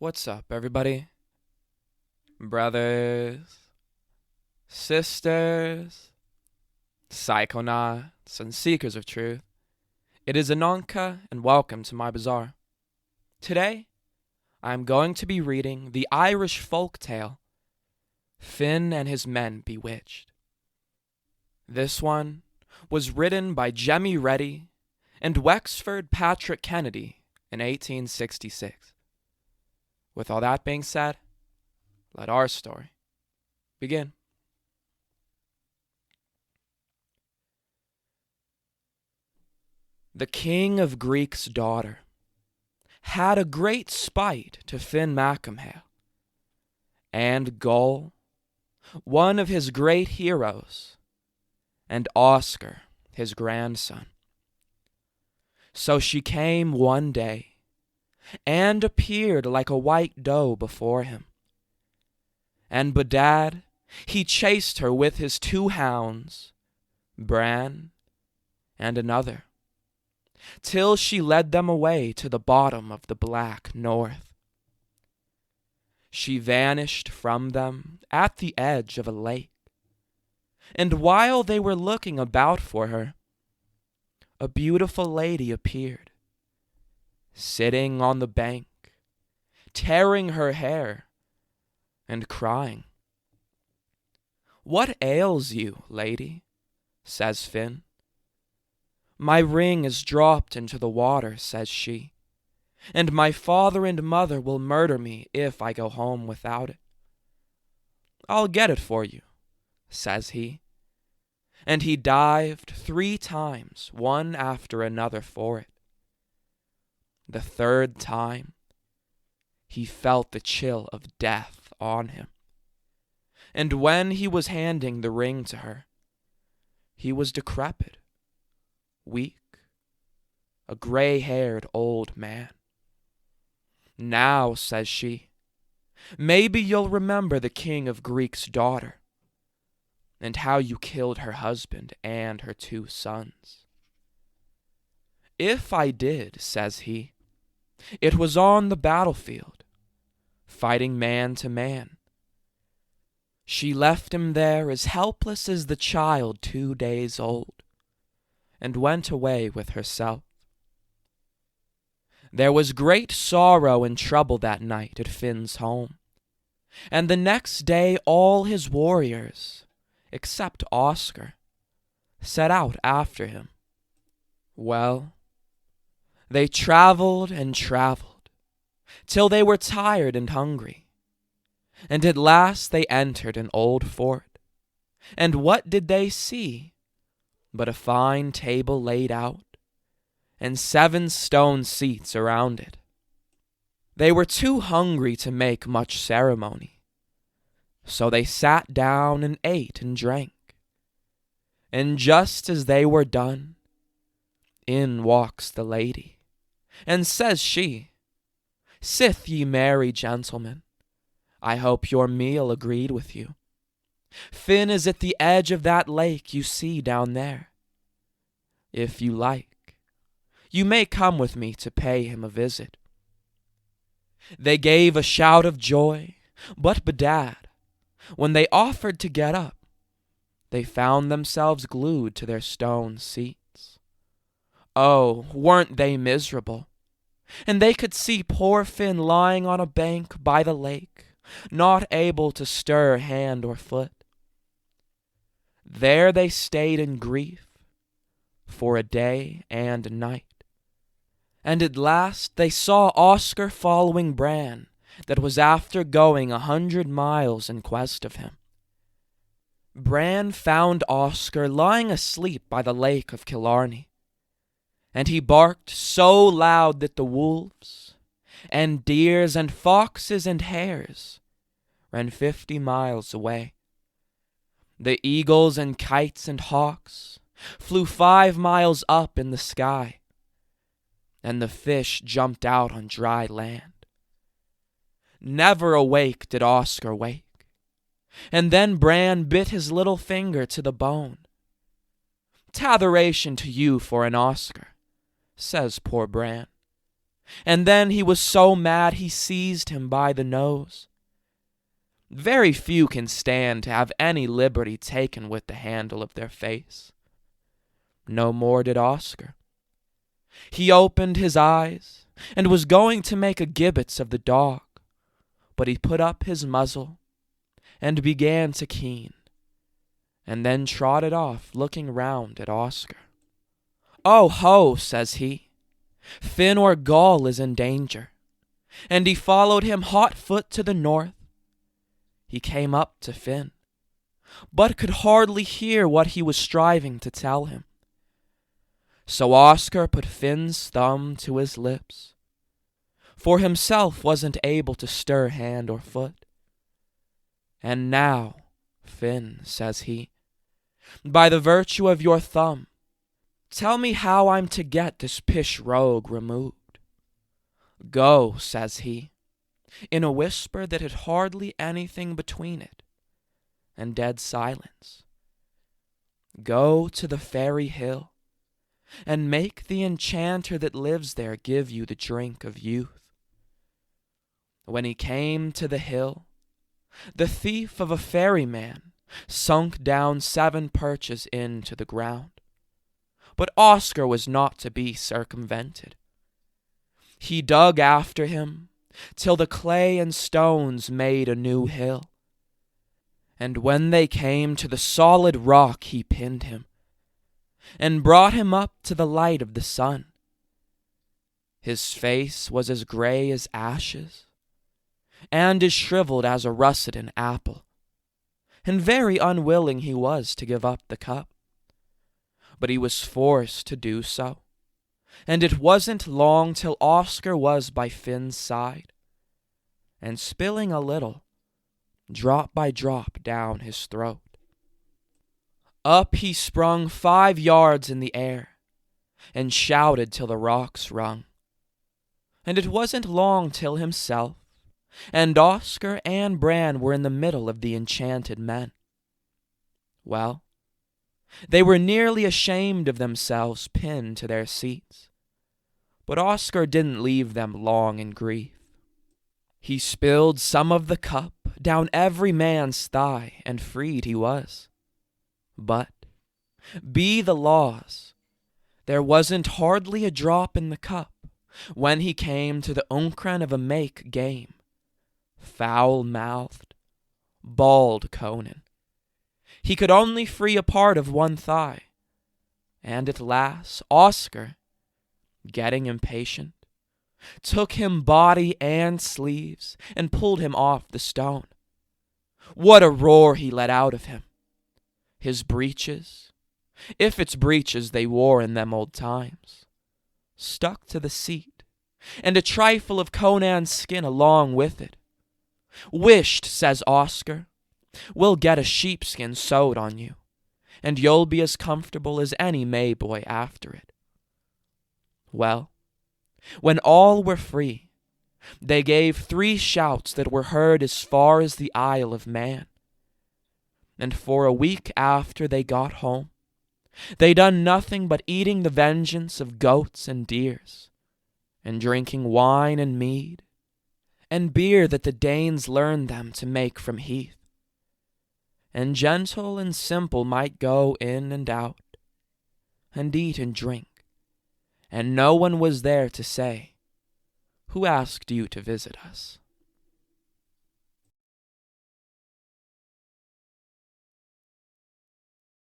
What's up, everybody? Brothers, sisters, psychonauts, and seekers of truth. It is Ananka, and welcome to my bazaar. Today, I am going to be reading the Irish folk tale, Finn and His Men Bewitched. This one was written by Jemmy Reddy and Wexford Patrick Kennedy in 1866. With all that being said, let our story begin. The king of Greek's daughter had a great spite to Finn Macamhail, and Gull, one of his great heroes, and Oscar, his grandson. So she came one day and appeared like a white doe before him. And bedad, he chased her with his 2 hounds, Bran and another, till she led them away to the bottom of the black north. She vanished from them at the edge of a lake, and while they were looking about for her, a beautiful lady appeared, sitting on the bank, tearing her hair and crying. "What ails you, lady?" says Finn. "My ring is dropped into the water," says she, "and my father and mother will murder me if I go home without it." "I'll get it for you," says he, and he dived 3 times, one after another, for it. The 3rd time, he felt the chill of death on him. And when he was handing the ring to her, he was decrepit, weak, a gray-haired old man. "Now," says she, "maybe you'll remember the king of Greek's daughter, and how you killed her husband and her 2 sons. "If I did," says he, "it was on the battlefield, fighting man to man. She left him there as helpless as the child 2 days old, and went away with herself." There was great sorrow and trouble that night at Finn's home, and the next day all his warriors, except Oscar, set out after him. Well, they traveled and traveled, till they were tired and hungry, and at last they entered an old fort. And what did they see but a fine table laid out, and 7 stone seats around it? They were too hungry to make much ceremony, so they sat down and ate and drank. And just as they were done, in walks the lady, and says she, "Sith ye merry gentlemen, I hope your meal agreed with you. Finn is at the edge of that lake you see down there. If you like, you may come with me to pay him a visit." They gave a shout of joy, but bedad, when they offered to get up, they found themselves glued to their stone seats. Oh, weren't they miserable? And they could see poor Finn lying on a bank by the lake, not able to stir hand or foot. There they stayed in grief for a day and a night, and at last they saw Oscar following Bran, that was after going 100 miles in quest of him. Bran found Oscar lying asleep by the lake of Killarney, and he barked so loud that the wolves, and deers, and foxes, and hares ran 50 miles away. The eagles and kites and hawks flew 5 miles up in the sky, and the fish jumped out on dry land. Never awake did Oscar wake, and then Bran bit his little finger to the bone. "Tatheration to you for an Oscar," says poor Bran, and then he was so mad he seized him by the nose. Very few can stand to have any liberty taken with the handle of their face. No more did Oscar. He opened his eyes, and was going to make a gibbets of the dog, but he put up his muzzle, and began to keen, and then trotted off, looking round at Oscar. "Oh ho," says he, "Finn or Gaul is in danger," and he followed him hot foot to the north. He came up to Finn, but could hardly hear what he was striving to tell him. So Oscar put Finn's thumb to his lips, for himself wasn't able to stir hand or foot. "And now, Finn," says he, "by the virtue of your thumb, tell me how I'm to get this pish rogue removed." "Go," says he, in a whisper that had hardly anything between it and dead silence. "Go to the fairy hill, and make the enchanter that lives there give you the drink of youth." When he came to the hill, the thief of a ferryman sunk down 7 perches into the ground. But Oscar was not to be circumvented. He dug after him till the clay and stones made a new hill. And when they came to the solid rock, he pinned him, and brought him up to the light of the sun. His face was as gray as ashes, and as shriveled as a russeted apple, and very unwilling he was to give up the cup. But he was forced to do so, and it wasn't long till Oscar was by Finn's side, and spilling a little, drop by drop, down his throat. Up he sprung 5 yards in the air, and shouted till the rocks rung. And it wasn't long till himself and Oscar and Bran were in the middle of the enchanted men. Well, they were nearly ashamed of themselves, pinned to their seats. But Oscar didn't leave them long in grief. He spilled some of the cup down every man's thigh, and freed he was. But, be the laws, there wasn't hardly a drop in the cup when he came to the unkran of a make game, foul-mouthed, bald Conan. He could only free a part of one thigh, and at last Oscar, getting impatient, took him body and sleeves and pulled him off the stone. What a roar he let out of him! His breeches, if it's breeches they wore in them old times, stuck to the seat, and a trifle of Conan's skin along with it. "Wisht," says Oscar, "we'll get a sheepskin sewed on you, and you'll be as comfortable as any May-boy after it." Well, when all were free, they gave 3 shouts that were heard as far as the Isle of Man. And for a week after they got home, they done nothing but eating the vengeance of goats and deers, and drinking wine and mead, and beer that the Danes learned them to make from heath. And gentle and simple might go in and out, and eat and drink, and no one was there to say, "Who asked you to visit us?"